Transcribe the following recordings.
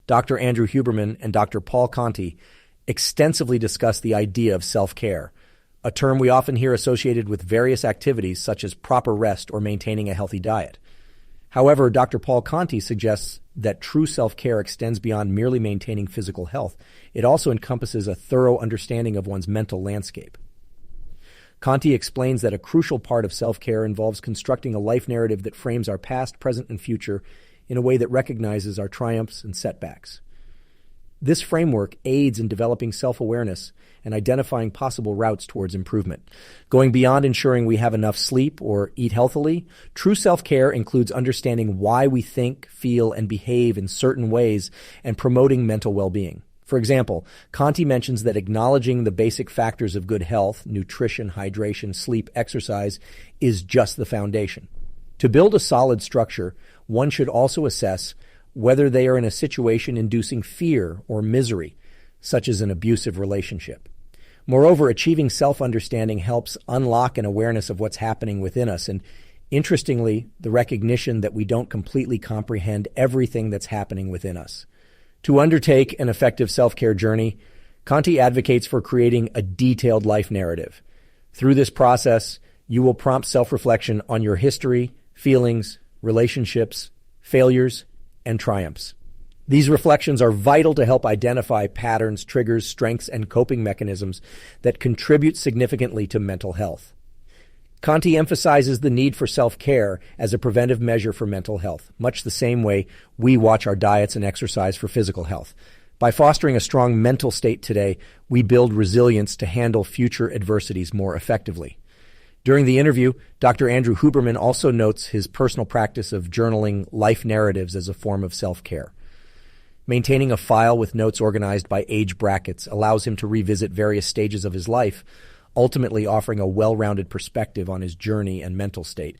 Dr. Andrew Huberman and Dr. Conti extensively discuss the idea of self-care, a term we often hear associated with various activities such as proper rest or maintaining a healthy diet. However, Dr. Conti suggests that true self-care extends beyond merely maintaining physical health. It also encompasses a thorough understanding of one's mental landscape. Conti explains that a crucial part of self-care involves constructing a life narrative that frames our past, present, and future in a way that recognizes our triumphs and setbacks. This framework aids in developing self-awareness and identifying possible routes towards improvement. Going beyond ensuring we have enough sleep or eat healthily, true self-care includes understanding why we think, feel, and behave in certain ways and promoting mental well-being. For example, Conti mentions that acknowledging the basic factors of good health, nutrition, hydration, sleep, exercise, is just the foundation. To build a solid structure, one should also assess whether they are in a situation inducing fear or misery, such as an abusive relationship. Moreover, achieving self-understanding helps unlock an awareness of what's happening within us, and interestingly, the recognition that we don't completely comprehend everything that's happening within us. To undertake an effective self-care journey, Conti advocates for creating a detailed life narrative. Through this process, you will prompt self-reflection on your history, feelings, relationships, failures, and triumphs. These reflections are vital to help identify patterns, triggers, strengths, and coping mechanisms that contribute significantly to mental health. Conti emphasizes the need for self-care as a preventive measure for mental health, much the same way we watch our diets and exercise for physical health. By fostering a strong mental state today, we build resilience to handle future adversities more effectively. During the interview, Dr. Andrew Huberman also notes his personal practice of journaling life narratives as a form of self-care. Maintaining a file with notes organized by age brackets allows him to revisit various stages of his life, ultimately offering a well-rounded perspective on his journey and mental state.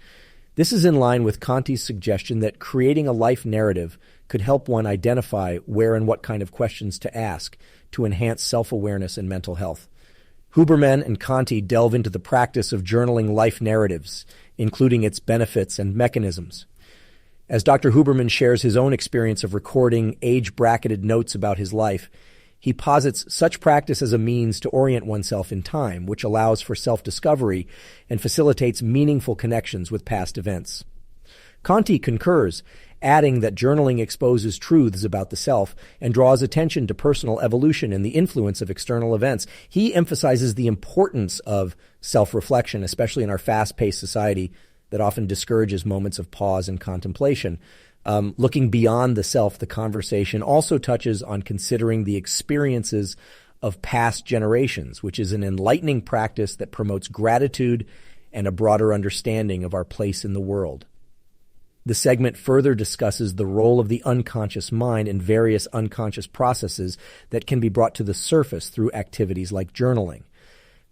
This is in line with Conti's suggestion that creating a life narrative could help one identify where and what kind of questions to ask to enhance self-awareness and mental health. Huberman and Conti delve into the practice of journaling life narratives, including its benefits and mechanisms. As Dr. Huberman shares his own experience of recording age-bracketed notes about his life, he posits such practice as a means to orient oneself in time, which allows for self-discovery and facilitates meaningful connections with past events. Conti concurs, adding that journaling exposes truths about the self and draws attention to personal evolution and the influence of external events. He emphasizes the importance of self-reflection, especially in our fast-paced society that often discourages moments of pause and contemplation. Looking beyond the self, the conversation also touches on considering the experiences of past generations, which is an enlightening practice that promotes gratitude and a broader understanding of our place in the world. The segment further discusses the role of the unconscious mind and various unconscious processes that can be brought to the surface through activities like journaling.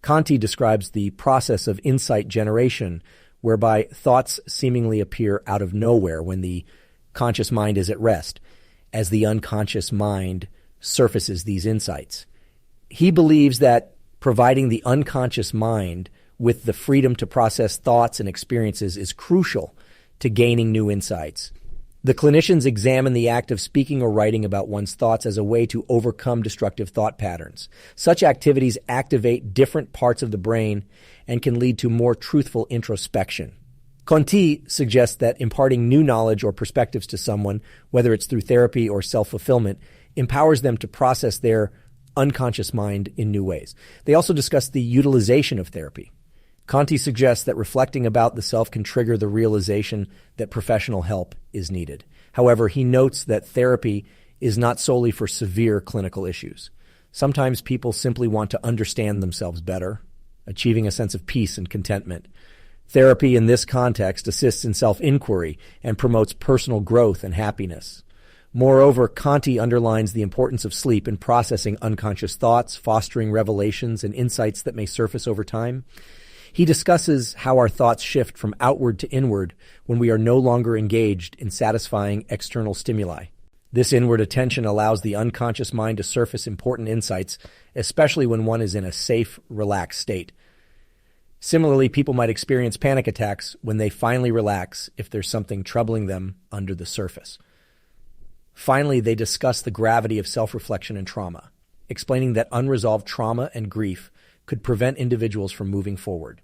Conti describes the process of insight generation, whereby thoughts seemingly appear out of nowhere when the conscious mind is at rest, as the unconscious mind surfaces these insights. He believes that providing the unconscious mind with the freedom to process thoughts and experiences is crucial to gaining new insights. The clinicians examine the act of speaking or writing about one's thoughts as a way to overcome destructive thought patterns. Such activities activate different parts of the brain and can lead to more truthful introspection. Conti suggests that imparting new knowledge or perspectives to someone, whether it's through therapy or self-fulfillment, empowers them to process their unconscious mind in new ways. They also discuss the utilization of therapy. Conti suggests that reflecting about the self can trigger the realization that professional help is needed. However, he notes that therapy is not solely for severe clinical issues. Sometimes people simply want to understand themselves better, achieving a sense of peace and contentment. Therapy in this context assists in self-inquiry and promotes personal growth and happiness. Moreover, Conti underlines the importance of sleep in processing unconscious thoughts, fostering revelations and insights that may surface over time. He discusses how our thoughts shift from outward to inward when we are no longer engaged in satisfying external stimuli. This inward attention allows the unconscious mind to surface important insights, especially when one is in a safe, relaxed state. Similarly, people might experience panic attacks when they finally relax if there's something troubling them under the surface. Finally, they discuss the gravity of self-reflection and trauma, explaining that unresolved trauma and grief could prevent individuals from moving forward.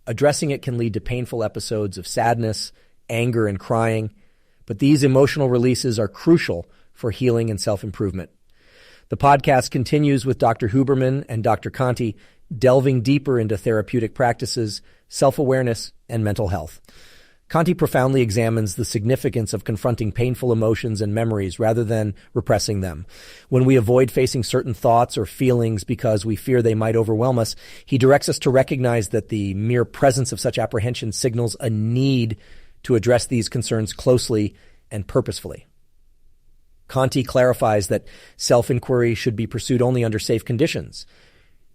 Addressing it can lead to painful episodes of sadness, anger, and crying, but these emotional releases are crucial for healing and self-improvement. The podcast continues with Dr. Huberman and Dr. Conti delving deeper into therapeutic practices, self-awareness, and mental health. Conti profoundly examines the significance of confronting painful emotions and memories rather than repressing them. When we avoid facing certain thoughts or feelings because we fear they might overwhelm us, he directs us to recognize that the mere presence of such apprehension signals a need to address these concerns closely and purposefully. Conti clarifies that self-inquiry should be pursued only under safe conditions.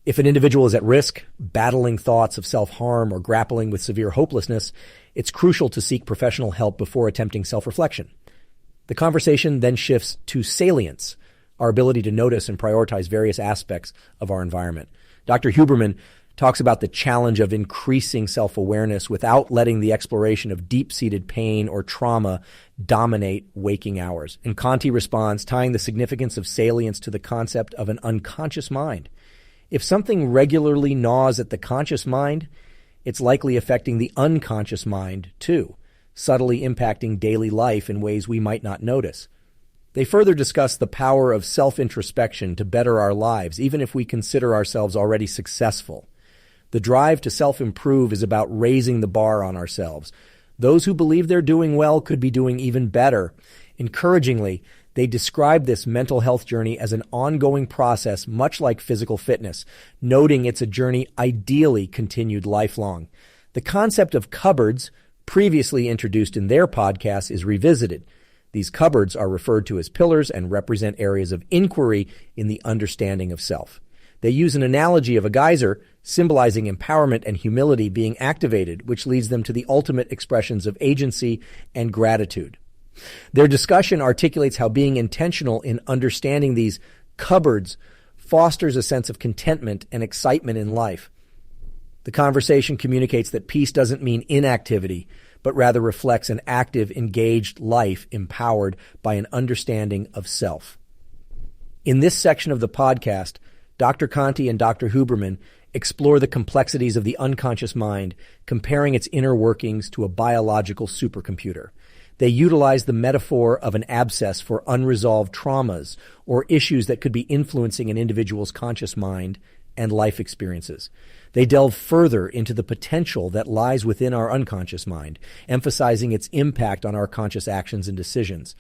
If an individual is at risk, battling thoughts of self-harm or grappling with severe hopelessness, it's crucial to seek professional help before attempting self-reflection. The conversation then shifts to salience, our ability to notice and prioritize various aspects of our environment. Dr. Huberman talks about the challenge of increasing self-awareness without letting the exploration of deep-seated pain or trauma dominate waking hours. And Conti responds, tying the significance of salience to the concept of an unconscious mind. If something regularly gnaws at the conscious mind, it's likely affecting the unconscious mind too, subtly impacting daily life in ways we might not notice. They further discuss the power of self-introspection to better our lives, even if we consider ourselves already successful. The drive to self-improve is about raising the bar on ourselves. Those who believe they're doing well could be doing even better. Encouragingly, they describe this mental health journey as an ongoing process, much like physical fitness, noting it's a journey ideally continued lifelong. The concept of cupboards, previously introduced in their podcast, is revisited. These cupboards are referred to as pillars and represent areas of inquiry in the understanding of self. They use an analogy of a geyser, symbolizing empowerment and humility being activated, which leads them to the ultimate expressions of agency and gratitude. Their discussion articulates how being intentional in understanding these cupboards fosters a sense of contentment and excitement in life. The conversation communicates that peace doesn't mean inactivity, but rather reflects an active, engaged life empowered by an understanding of self. In this section of the podcast, Dr. Conti and Dr. Huberman explore the complexities of the unconscious mind, comparing its inner workings to a biological supercomputer. They utilize the metaphor of an abscess for unresolved traumas or issues that could be influencing an individual's conscious mind and life experiences. They delve further into the potential that lies within our unconscious mind, emphasizing its impact on our conscious actions and decisions.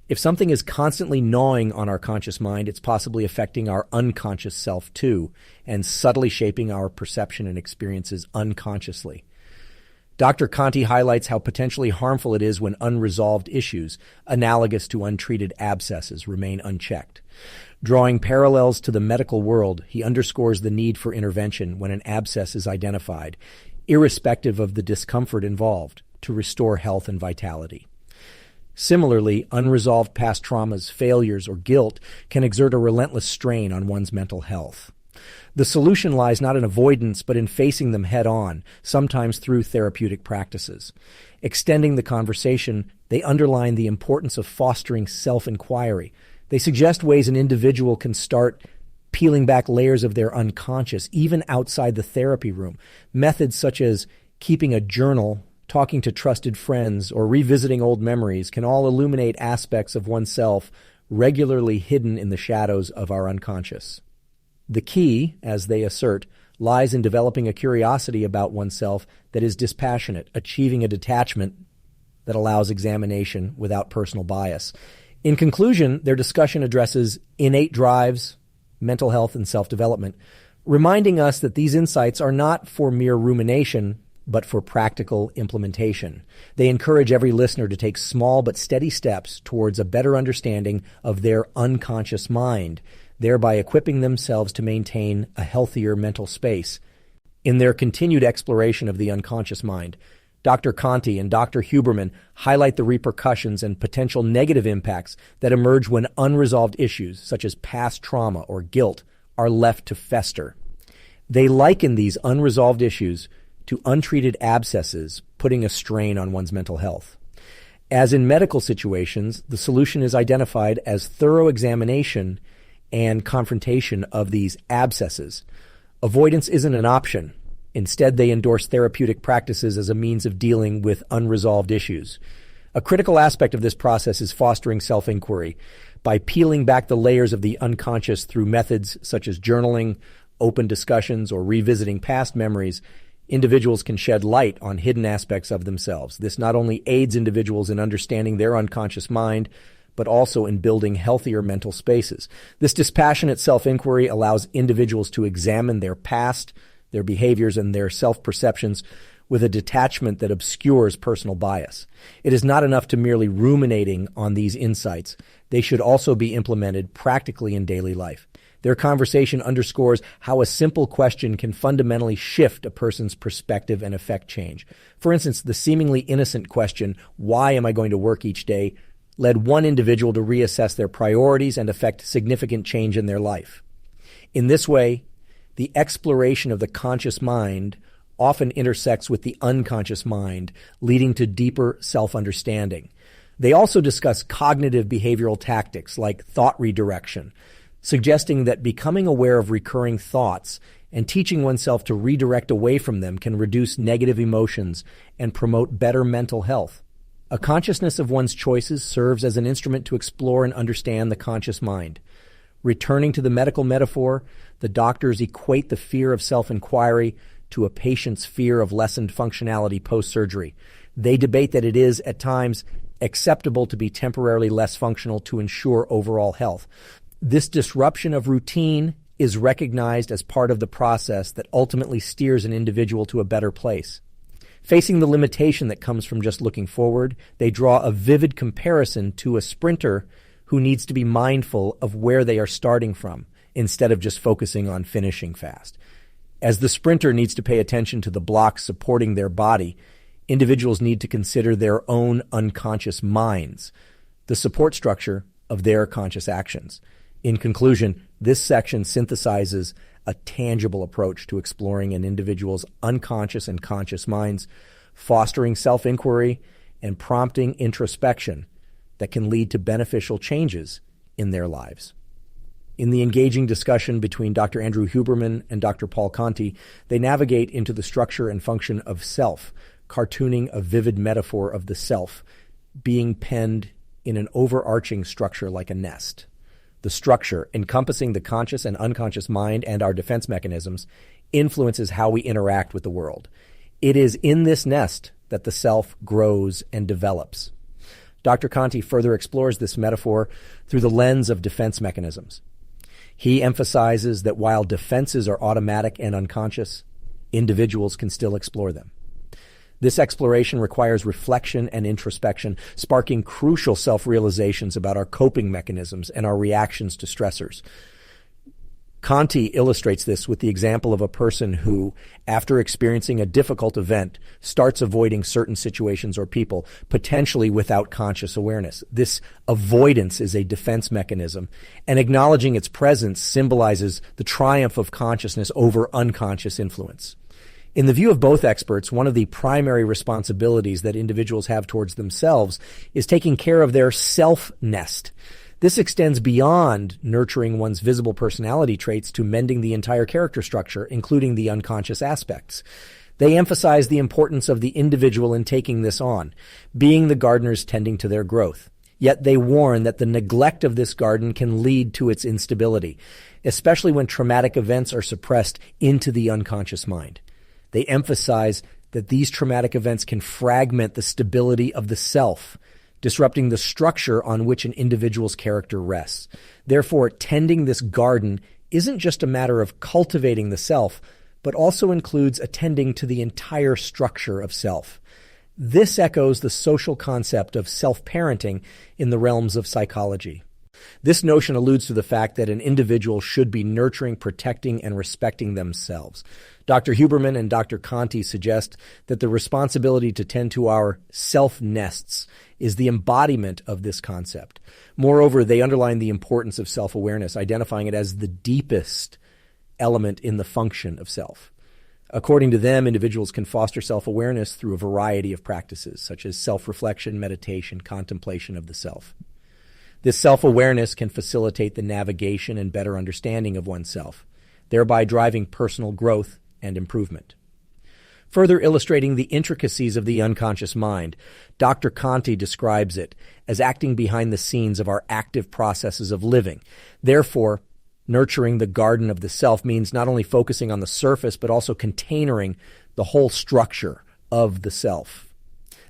If something is constantly gnawing on our conscious mind, it's possibly affecting our unconscious self too, and subtly shaping our perception and experiences unconsciously. Dr. Conti highlights how potentially harmful it is when unresolved issues, analogous to untreated abscesses, remain unchecked. Drawing parallels to the medical world, he underscores the need for intervention when an abscess is identified, irrespective of the discomfort involved, to restore health and vitality. Similarly, unresolved past traumas, failures, or guilt can exert a relentless strain on one's mental health. The solution lies not in avoidance, but in facing them head-on, sometimes through therapeutic practices. Extending the conversation, they underline the importance of fostering self-inquiry. They suggest ways an individual can start peeling back layers of their unconscious, even outside the therapy room. Methods such as keeping a journal, talking to trusted friends, or revisiting old memories can all illuminate aspects of oneself regularly hidden in the shadows of our unconscious. The key, as they assert, lies in developing a curiosity about oneself that is dispassionate, achieving a detachment that allows examination without personal bias. In conclusion, their discussion addresses innate drives, mental health, and self-development, reminding us that these insights are not for mere rumination, but for practical implementation. They encourage every listener to take small but steady steps towards a better understanding of their unconscious mind, thereby equipping themselves to maintain a healthier mental space. In their continued exploration of the unconscious mind, Dr. Conti and Dr. Huberman highlight the repercussions and potential negative impacts that emerge when unresolved issues, such as past trauma or guilt, are left to fester. They liken these unresolved issues to untreated abscesses, putting a strain on one's mental health. As in medical situations, the solution is identified as thorough examination and confrontation of these abscesses. Avoidance isn't an option. Instead, they endorse therapeutic practices as a means of dealing with unresolved issues. A critical aspect of this process is fostering self-inquiry. By peeling back the layers of the unconscious through methods such as journaling, open discussions, or revisiting past memories, individuals can shed light on hidden aspects of themselves. This not only aids individuals in understanding their unconscious mind, but also in building healthier mental spaces. This dispassionate self-inquiry allows individuals to examine their past, their behaviors, and their self-perceptions with a detachment that obscures personal bias. It is not enough to merely ruminating on these insights. They should also be implemented practically in daily life. Their conversation underscores how a simple question can fundamentally shift a person's perspective and affect change. For instance, the seemingly innocent question, "Why am I going to work each day?" led one individual to reassess their priorities and affect significant change in their life. In this way, the exploration of the conscious mind often intersects with the unconscious mind, leading to deeper self-understanding. They also discuss cognitive behavioral tactics like thought redirection, suggesting that becoming aware of recurring thoughts and teaching oneself to redirect away from them can reduce negative emotions and promote better mental health. A consciousness of one's choices serves as an instrument to explore and understand the conscious mind. Returning to the medical metaphor, the doctors equate the fear of self-inquiry to a patient's fear of lessened functionality post-surgery. They debate that it is, at times, acceptable to be temporarily less functional to ensure overall health. This disruption of routine is recognized as part of the process that ultimately steers an individual to a better place. Facing the limitation that comes from just looking forward, they draw a vivid comparison to a sprinter who needs to be mindful of where they are starting from, instead of just focusing on finishing fast. As the sprinter needs to pay attention to the blocks supporting their body, individuals need to consider their own unconscious minds, the support structure of their conscious actions. In conclusion, this section synthesizes a tangible approach to exploring an individual's unconscious and conscious minds, fostering self-inquiry and prompting introspection that can lead to beneficial changes in their lives. In the engaging discussion between Dr. Andrew Huberman and Dr. Paul Conti, they navigate into the structure and function of self, cartooning a vivid metaphor of the self being penned in an overarching structure like a nest. The structure, encompassing the conscious and unconscious mind and our defense mechanisms, influences how we interact with the world. It is in this nest that the self grows and develops. Dr. Conti further explores this metaphor through the lens of defense mechanisms. He emphasizes that while defenses are automatic and unconscious, individuals can still explore them. This exploration requires reflection and introspection, sparking crucial self-realizations about our coping mechanisms and our reactions to stressors. Conti illustrates this with the example of a person who, after experiencing a difficult event, starts avoiding certain situations or people, potentially without conscious awareness. This avoidance is a defense mechanism, and acknowledging its presence symbolizes the triumph of consciousness over unconscious influence. In the view of both experts, one of the primary responsibilities that individuals have towards themselves is taking care of their self-nest. This extends beyond nurturing one's visible personality traits to mending the entire character structure, including the unconscious aspects. They emphasize the importance of the individual in taking this on, being the gardeners tending to their growth. Yet they warn that the neglect of this garden can lead to its instability, especially when traumatic events are suppressed into the unconscious mind. They emphasize that these traumatic events can fragment the stability of the self, disrupting the structure on which an individual's character rests. Therefore, tending this garden isn't just a matter of cultivating the self, but also includes attending to the entire structure of self. This echoes the social concept of self-parenting in the realms of psychology. This notion alludes to the fact that an individual should be nurturing, protecting, and respecting themselves. Dr. Huberman and Dr. Conti suggest that the responsibility to tend to our self-nests is the embodiment of this concept. Moreover, they underline the importance of self-awareness, identifying it as the deepest element in the function of self. According to them, individuals can foster self-awareness through a variety of practices, such as self-reflection, meditation, contemplation of the self. This self-awareness can facilitate the navigation and better understanding of oneself, thereby driving personal growth and improvement. Further illustrating the intricacies of the unconscious mind, Dr. Conti describes it as acting behind the scenes of our active processes of living. Therefore, nurturing the garden of the self means not only focusing on the surface, but also containering the whole structure of the self.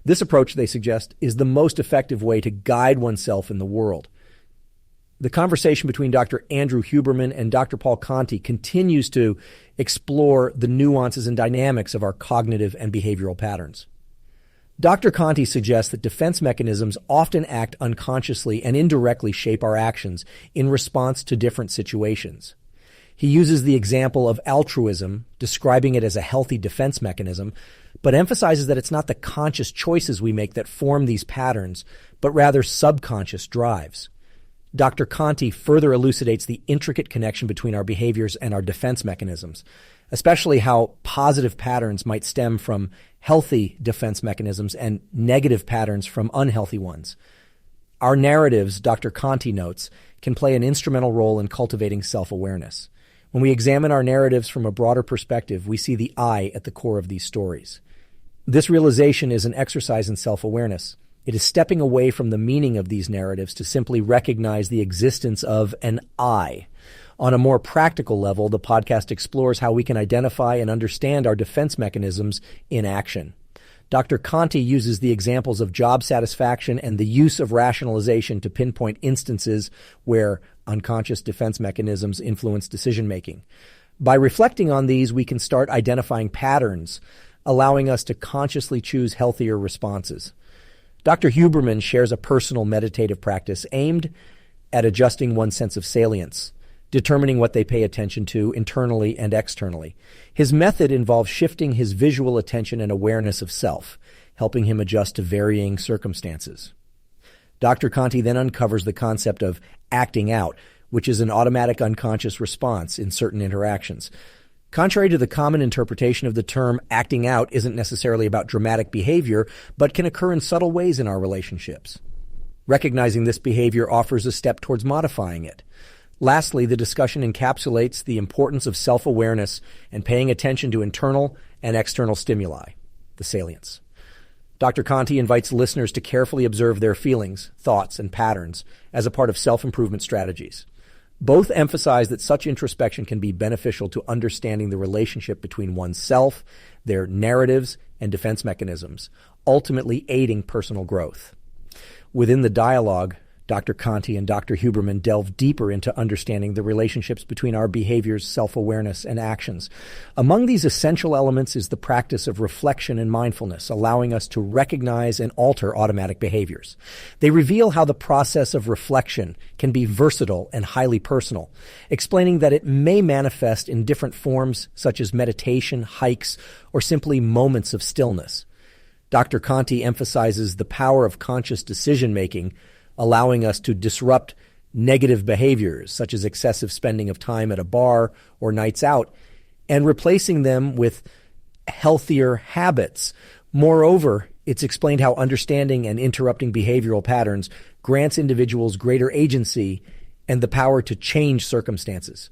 This approach, they suggest, is the most effective way to guide oneself in the world. The conversation between Dr. Andrew Huberman and Dr. Paul Conti continues to explore the nuances and dynamics of our cognitive and behavioral patterns. Dr. Conti suggests that defense mechanisms often act unconsciously and indirectly shape our actions in response to different situations. He uses the example of altruism, describing it as a healthy defense mechanism, but emphasizes that it's not the conscious choices we make that form these patterns, but rather subconscious drives. Dr. Conti further elucidates the intricate connection between our behaviors and our defense mechanisms, especially how positive patterns might stem from healthy defense mechanisms and negative patterns from unhealthy ones. Our narratives, Dr. Conti notes, can play an instrumental role in cultivating self-awareness. When we examine our narratives from a broader perspective, we see the I at the core of these stories. This realization is an exercise in self-awareness. It is stepping away from the meaning of these narratives to simply recognize the existence of an I. On a more practical level, the podcast explores how we can identify and understand our defense mechanisms in action. Dr. Conti uses the examples of job satisfaction and the use of rationalization to pinpoint instances where unconscious defense mechanisms influence decision-making. By reflecting on these, we can start identifying patterns, allowing us to consciously choose healthier responses. Dr. Huberman shares a personal meditative practice aimed at adjusting one's sense of salience, determining what they pay attention to internally and externally. His method involves shifting his visual attention and awareness of self, helping him adjust to varying circumstances. Dr. Conti then uncovers the concept of acting out, which is an automatic unconscious response in certain interactions. Contrary to the common interpretation of the term, acting out isn't necessarily about dramatic behavior, but can occur in subtle ways in our relationships. Recognizing this behavior offers a step towards modifying it. Lastly, the discussion encapsulates the importance of self-awareness and paying attention to internal and external stimuli, the salience. Dr. Conti invites listeners to carefully observe their feelings, thoughts, and patterns as a part of self-improvement strategies. Both emphasize that such introspection can be beneficial to understanding the relationship between oneself, their narratives, and defense mechanisms, ultimately aiding personal growth. Within the dialogue, Dr. Conti and Dr. Huberman delve deeper into understanding the relationships between our behaviors, self-awareness, and actions. Among these essential elements is the practice of reflection and mindfulness, allowing us to recognize and alter automatic behaviors. They reveal how the process of reflection can be versatile and highly personal, explaining that it may manifest in different forms such as meditation, hikes, or simply moments of stillness. Dr. Conti emphasizes the power of conscious decision-making, allowing us to disrupt negative behaviors such as excessive spending of time at a bar or nights out and replacing them with healthier habits. Moreover, it's explained how understanding and interrupting behavioral patterns grants individuals greater agency and the power to change circumstances.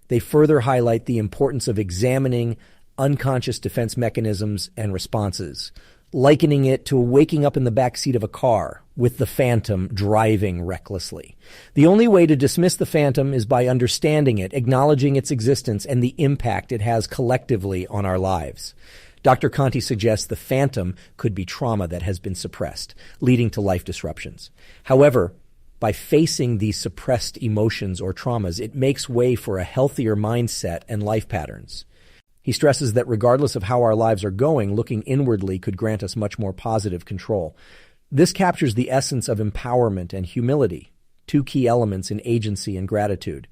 They further highlight the importance of examining unconscious defense mechanisms and responses, likening it to waking up in the back seat of a car with the phantom driving recklessly. The only way to dismiss the phantom is by understanding it, acknowledging its existence, and the impact it has collectively on our lives. Dr. Conti suggests the phantom could be trauma that has been suppressed, leading to life disruptions. However, by facing these suppressed emotions or traumas, it makes way for a healthier mindset and life patterns. He stresses that regardless of how our lives are going, looking inwardly could grant us much more positive control. This captures the essence of empowerment and humility, two key elements in agency and gratitude.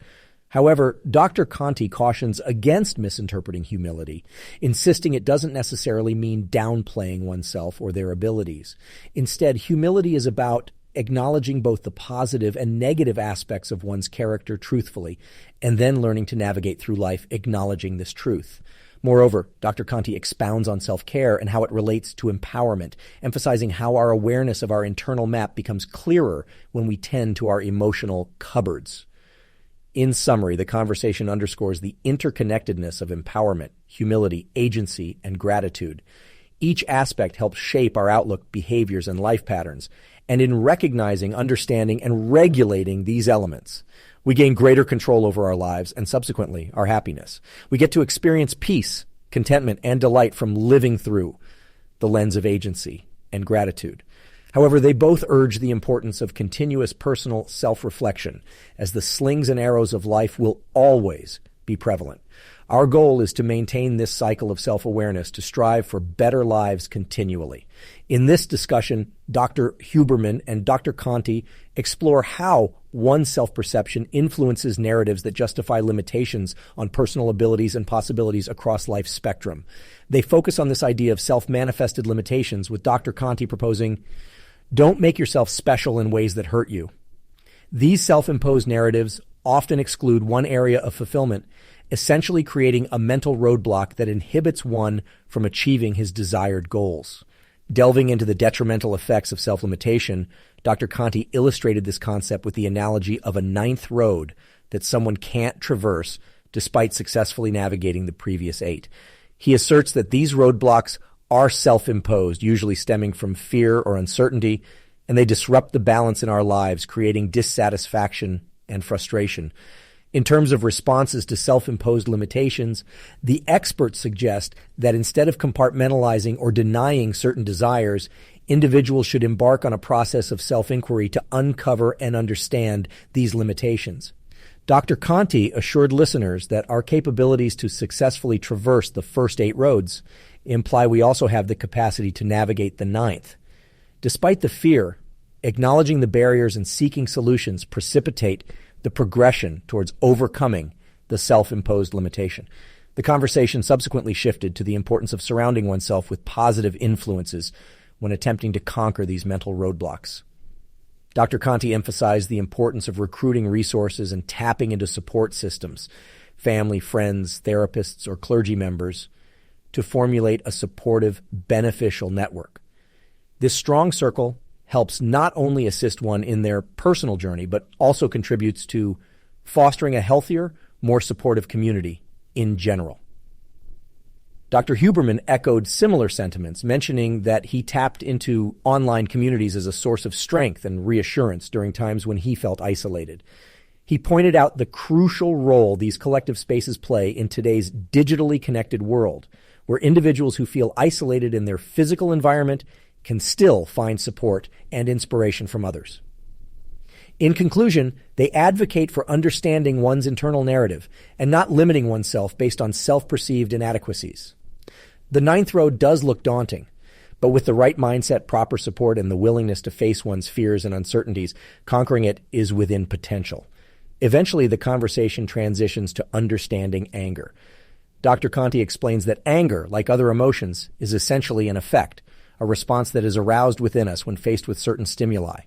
However, Dr. Conti cautions against misinterpreting humility, insisting it doesn't necessarily mean downplaying oneself or their abilities. Instead, humility is about acknowledging both the positive and negative aspects of one's character truthfully, and then learning to navigate through life acknowledging this truth. Moreover, Dr. Conti expounds on self-care and how it relates to empowerment, emphasizing how our awareness of our internal map becomes clearer when we tend to our emotional cupboards. In summary, the conversation underscores the interconnectedness of empowerment, humility, agency, and gratitude. Each aspect helps shape our outlook, behaviors, and life patterns. And in recognizing, understanding, and regulating these elements, we gain greater control over our lives and subsequently our happiness. We get to experience peace, contentment, and delight from living through the lens of agency and gratitude. However, they both urge the importance of continuous personal self-reflection, as the slings and arrows of life will always be prevalent. Our goal is to maintain this cycle of self-awareness, to strive for better lives continually. In this discussion, Dr. Huberman and Dr. Conti explore how one's self-perception influences narratives that justify limitations on personal abilities and possibilities across life's spectrum. They focus on this idea of self-manifested limitations, with Dr. Conti proposing, don't make yourself special in ways that hurt you. These self-imposed narratives often exclude one area of fulfillment, essentially creating a mental roadblock that inhibits one from achieving his desired goals. Delving into the detrimental effects of self-limitation, Dr. Conti illustrated this concept with the analogy of a ninth road that someone can't traverse despite successfully navigating the previous 8. He asserts that these roadblocks are self-imposed, usually stemming from fear or uncertainty, and they disrupt the balance in our lives, creating dissatisfaction and frustration. In terms of responses to self-imposed limitations, the experts suggest that instead of compartmentalizing or denying certain desires, individuals should embark on a process of self-inquiry to uncover and understand these limitations. Dr. Conti assured listeners that our capabilities to successfully traverse the first 8 roads imply we also have the capacity to navigate the 9th. Despite the fear, acknowledging the barriers and seeking solutions precipitate the progression towards overcoming the self-imposed limitation. The conversation subsequently shifted to the importance of surrounding oneself with positive influences when attempting to conquer these mental roadblocks. Dr. Conti emphasized the importance of recruiting resources and tapping into support systems, family, friends, therapists, or clergy members, to formulate a supportive, beneficial network. This strong circle helps not only assist one in their personal journey, but also contributes to fostering a healthier, more supportive community in general. Dr. Huberman echoed similar sentiments, mentioning that he tapped into online communities as a source of strength and reassurance during times when he felt isolated. He pointed out the crucial role these collective spaces play in today's digitally connected world, where individuals who feel isolated in their physical environment can still find support and inspiration from others. In conclusion, they advocate for understanding one's internal narrative and not limiting oneself based on self-perceived inadequacies. The 9th road does look daunting, but with the right mindset, proper support, and the willingness to face one's fears and uncertainties, conquering it is within potential. Eventually, the conversation transitions to understanding anger. Dr. Conti explains that anger, like other emotions, is essentially an effect, a response that is aroused within us when faced with certain stimuli.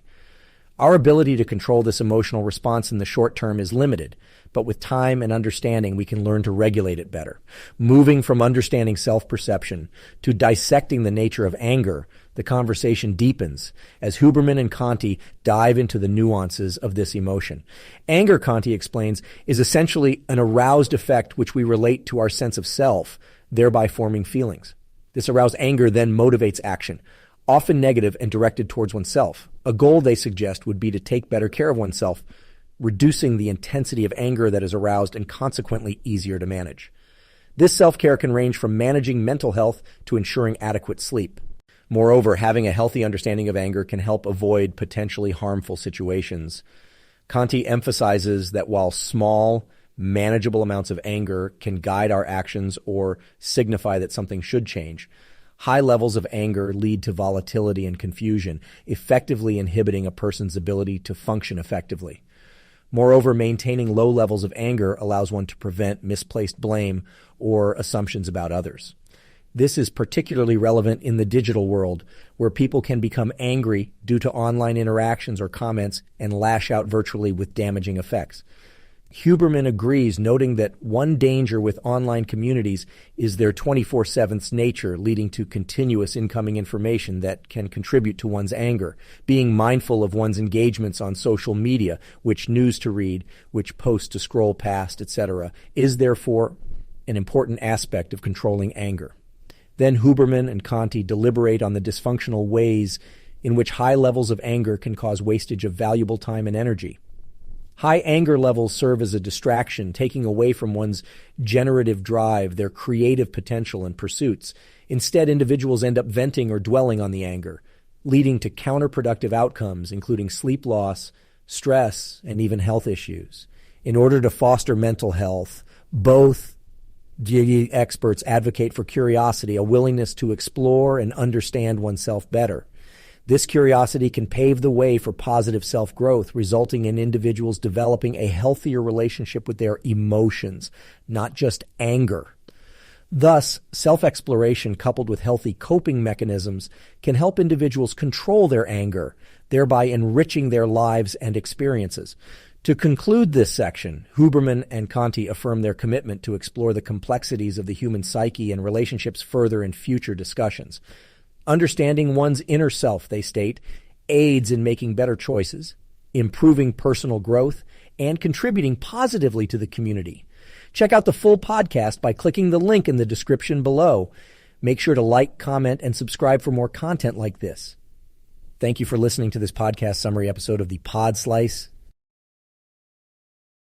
Our ability to control this emotional response in the short term is limited, but with time and understanding, we can learn to regulate it better. Moving from understanding self-perception to dissecting the nature of anger, the conversation deepens as Huberman and Conti dive into the nuances of this emotion. Anger, Conti explains, is essentially an aroused effect which we relate to our sense of self, thereby forming feelings. This aroused anger then motivates action, often negative and directed towards oneself. A goal, they suggest, would be to take better care of oneself, reducing the intensity of anger that is aroused and consequently easier to manage. This self-care can range from managing mental health to ensuring adequate sleep. Moreover, having a healthy understanding of anger can help avoid potentially harmful situations. Conti emphasizes that while small, manageable amounts of anger can guide our actions or signify that something should change, high levels of anger lead to volatility and confusion, effectively inhibiting a person's ability to function effectively. Moreover, maintaining low levels of anger allows one to prevent misplaced blame or assumptions about others. This is particularly relevant in the digital world, where people can become angry due to online interactions or comments and lash out virtually with damaging effects. Huberman agrees, noting that one danger with online communities is their 24/7 nature, leading to continuous incoming information that can contribute to one's anger. Being mindful of one's engagements on social media, which news to read, which posts to scroll past, etc., is therefore an important aspect of controlling anger. Then Huberman and Conti deliberate on the dysfunctional ways in which high levels of anger can cause wastage of valuable time and energy. High anger levels serve as a distraction, taking away from one's generative drive, their creative potential and pursuits. Instead, individuals end up venting or dwelling on the anger, leading to counterproductive outcomes, including sleep loss, stress, and even health issues. In order to foster mental health, both experts advocate for curiosity, a willingness to explore and understand oneself better. This curiosity can pave the way for positive self-growth, resulting in individuals developing a healthier relationship with their emotions, not just anger. Thus, self-exploration coupled with healthy coping mechanisms can help individuals control their anger, thereby enriching their lives and experiences. To conclude this section, Huberman and Conti affirm their commitment to explore the complexities of the human psyche and relationships further in future discussions. Understanding one's inner self, they state, aids in making better choices, improving personal growth, and contributing positively to the community. Check out the full podcast by clicking the link in the description below. Make sure to like, comment, and subscribe for more content like this. Thank you for listening to this podcast summary episode of the Pod Slice.